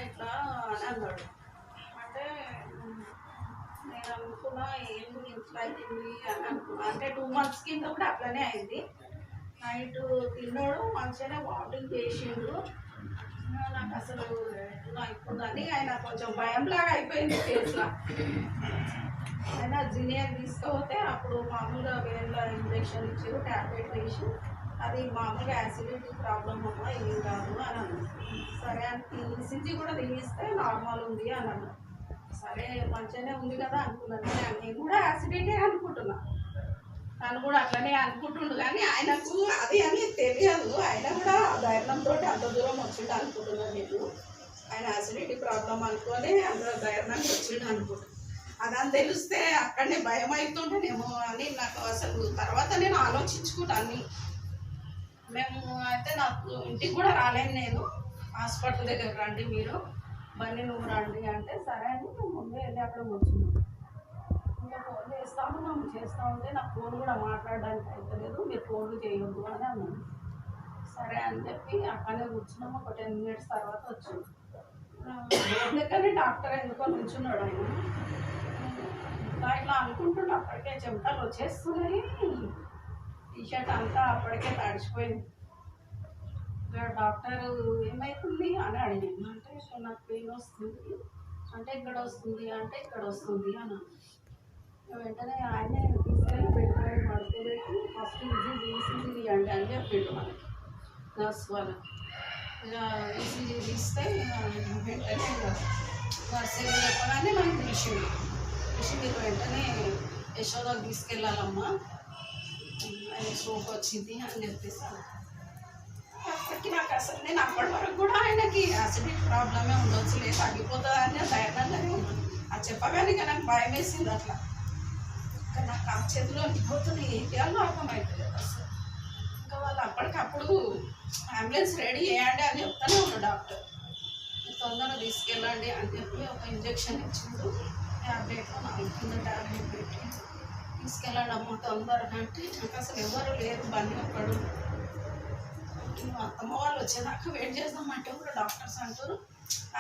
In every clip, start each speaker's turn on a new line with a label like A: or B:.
A: ఇట్లా అని అన్నాడు. అంటే నేను అనుకున్నా ఏంటి ఇట్లా అయింది అని అనుకున్నా. అంటే 2 months కింద కూడా అట్లనే అయింది. నైట్ తిన్నాడు, మంచిగానే వామిటింగ్ చేసిండు. నాకు అసలు ఎట్లా అయిపోతుందని ఆయన కొంచెం భయంలాగా అయిపోయింది ఫేస్లో. అయినా జీనియర్ తీసుకపోతే అప్పుడు మామూలుగా వేళ్ళ ఇంజెక్షన్ ఇచ్చారు, ట్యాబ్లెట్ వేసి అది మామూలుగా యాసిడిటీ ప్రాబ్లం అమ్మ ఏం కాదు అని అన్నారు. సరే అని ఈసీజీ కూడా తీస్తే నార్మల్ ఉంది అని అన్నారు. సరే మంచిగానే ఉంది కదా అనుకున్నాను. నేను కూడా యాసిడిటీ అనుకుంటున్నా, తను కూడా అట్లనే అనుకుంటుండు. కానీ ఆయనకు అది అని తెలియదు. ఆయన కూడా ధైర్యంతో అంత దూరం వచ్చిండు అనుకుంటున్నాను నేను. ఆయన యాసిడిటీ ప్రాబ్లం అనుకొని అంత ధైర్యానికి వచ్చిండు అనుకుంటున్నాను. అదని తెలిస్తే అక్కడనే భయం అవుతుంటేనేమో అని నాకు అసలు తర్వాత నేను ఆలోచించుకుంటాను. మేము అయితే నాకు ఇంటికి కూడా రాలేను, నేను హాస్పిటల్ దగ్గర రండి మీరు, బండి నువ్వు రండి అంటే సరే అని ముందే వెళ్ళి అక్కడ కూర్చున్నాం. ఇంకా ఫోన్ చేస్తూ ఉంటే నాకు ఫోన్ కూడా మాట్లాడడానికి అయితలేదు, మీరు ఫోన్లు చేయొద్దు అని అన్నాను. సరే అని చెప్పి అక్కడనే కూర్చున్నాము. ఒక 10 minutes తర్వాత వచ్చాము. దగ్గరనే డాక్టర్ ఎందుకో నుంచున్నాడు. ఆయన ఇట్లా అనుకుంటున్నా, అప్పటికే చెమటలు వచ్చేస్తున్నాయి, టీషర్ట్ అంతా అప్పటికే తడిచిపోయింది. డాక్టర్ ఏమవుతుంది అని అడిగింది. అంటే నాకు పెయిన్ వస్తుంది అంటే ఇక్కడ వస్తుంది అంటే ఇక్కడ వస్తుంది అని. వెంటనే ఆయనే తీసుకెళ్ళి పెట్టుకొని పడుకోబెట్టి ఫస్ట్ ఈసీజీ తీయండి అని చెప్పిండు మనకి నర్స్ వాళ్ళు. ఇక ఈసీజీ తీస్తే వెంటనే నర్స్ ఏదో చెప్పగానే మనకి తీసిండు. మీరు వెంటనే యశోదకు తీసుకెళ్ళాలమ్మా, ఆయన స్ట్రోక్ వచ్చింది అని చెప్పేసి అప్పటికి నాకు అసలు నేను అప్పటి వరకు కూడా ఆయనకి యాసిడిటీ ప్రాబ్లమే ఉండొచ్చు, లేదు తగ్గిపోతుంది అని ధైర్యంగానే ఉన్నాను. అది చెప్పగానే ఇక నాకు భయం వేసింది. అట్లా ఇంకా నాకు ఆ చేతిలో ఉండిపోతుంది, ఏం చేయాలో అర్థమవుతుంది అసలు. ఇంకా వాళ్ళు అప్పటికప్పుడు అంబులెన్స్ రెడీ చేయండి అని చెప్తానే ఉన్నాడు డాక్టర్. తొందరగా తీసుకెళ్ళండి అని చెప్పి ఒక ఇంజెక్షన్ ఇచ్చిండు, ట్యాబ్లెట్ 4 కింద ట్యాబ్లెట్ పెట్టి తీసుకెళ్ళండి అమ్మ తొందరగా అంటే నాకు అసలు ఎవరు లేరు, బండి ఒక్కడు. అత్తమ్మ వాళ్ళు వచ్చేదాకా వెయిట్ చేద్దామంటే కూడా డాక్టర్స్ అంటారు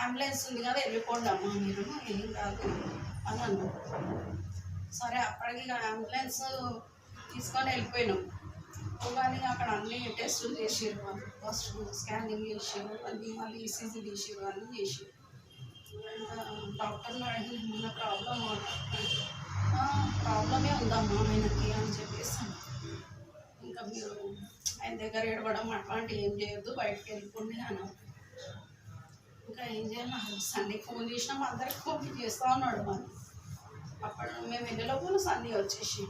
A: అంబులెన్స్ ఉంది కదా వెళ్ళిపోండి అమ్మ మీరు, ఏం కాదు అని అన్నారు. సరే అప్పటికి అంబులెన్స్ తీసుకొని వెళ్ళిపోయినాం. కానీ అక్కడ అన్ని టెస్టులు చేసారు వాళ్ళు, ఫస్ట్ స్కానింగ్ చేసారు, మళ్ళీ ఈసీజీ తీసారు, అన్నీ చేసారు. డాక్టర్ని అడిగి ఏమన్నా ప్రాబ్లమే ఉందమ్మా ఆయనకి అని చెప్పేసి. ఇంకా మీరు ఆయన దగ్గర ఏడవడం అట్లాంటివి ఏం చేయొద్దు, బయటకు వెళ్ళిపోండి అన్నారు. ఇంకా ఏం చేయాలి, సండే ఫోన్ చేసినాం, అందరికి ఫోన్ చేస్తూ ఉన్నాడు మనం. అప్పుడు మేము వెళ్ళేలోపు సండే వచ్చేసి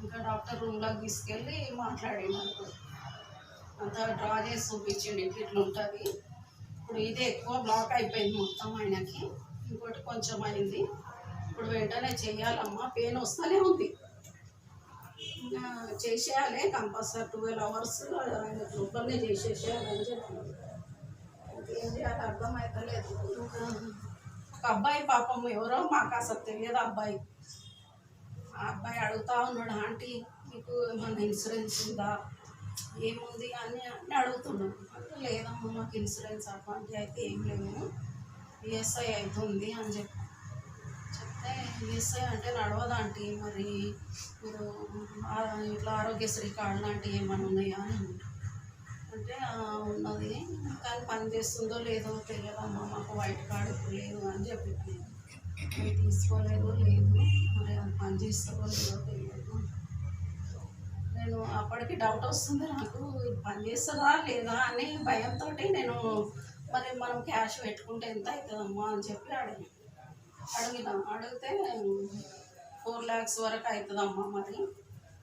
A: ఇంకా డాక్టర్ రూమ్లోకి తీసుకెళ్ళి మాట్లాడినాడు. అంతా డ్రా చేసి చూపించండి ఇట్లా ఉంటుంది, ఇప్పుడు ఇదే ఎక్కువ బ్లాక్ అయిపోయింది మొత్తం ఆయనకి, ఇంకోటి కొంచెం అయింది, ఇప్పుడు వెంటనే చెయ్యాలమ్మా, పెయిన్ వస్తూనే ఉంది, ఇంకా చేసేయాలి కంపల్సరీ 12 hours ఆయన లోపలనే చేసేసేయాలని చెప్పారు. ఏం చేయాలి అర్థం అవుతలేదు. ఇంకా ఒక అబ్బాయి పాపం ఎవరో మాకు అసలు తెలియదు, ఆ అబ్బాయి అడుగుతూ ఉన్నాడు, ఆంటీ మీకు ఏమన్నా ఇన్సూరెన్స్ ఉందా ఏముంది అని అడుగుతున్నాడు. అంటే లేదమ్మా మాకు ఇన్సూరెన్స్ అటువంటి అయితే ఏం లేవు, ఈఎస్ఐ అవుతుంది అని చెప్తే ఈఎస్ఐ అంటే నడవదాంటి, మరి మీరు ఇట్లా ఆరోగ్యశ్రీ కార్డు లాంటివి ఏమైనా ఉన్నాయా అని అంటే ఉన్నది, కానీ పని చేస్తుందో లేదో తెలియదమ్మా, మాకు వైట్ కార్డు ఇప్పుడు లేదు అని చెప్పి తీసుకోలేదు, లేదు మరి అది పని చేస్తుందో లేదో తెలియదు. నేను అప్పటికి డౌట్ వస్తుంది నాకు, పని చేస్తుందా లేదా అని భయంతో నేను మరి మనం క్యాష్ పెట్టుకుంటే ఎంత అవుతుందమ్మా అని చెప్పి అడిగితే 4 lakhs వరకు అవుతుందమ్మా, మరి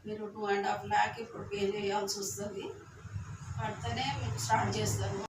A: మీరు 2.5 lakh ఇప్పుడు పే చేయాల్సి వస్తుంది, కడితేనే మీకు స్టార్ట్ చేస్తారు.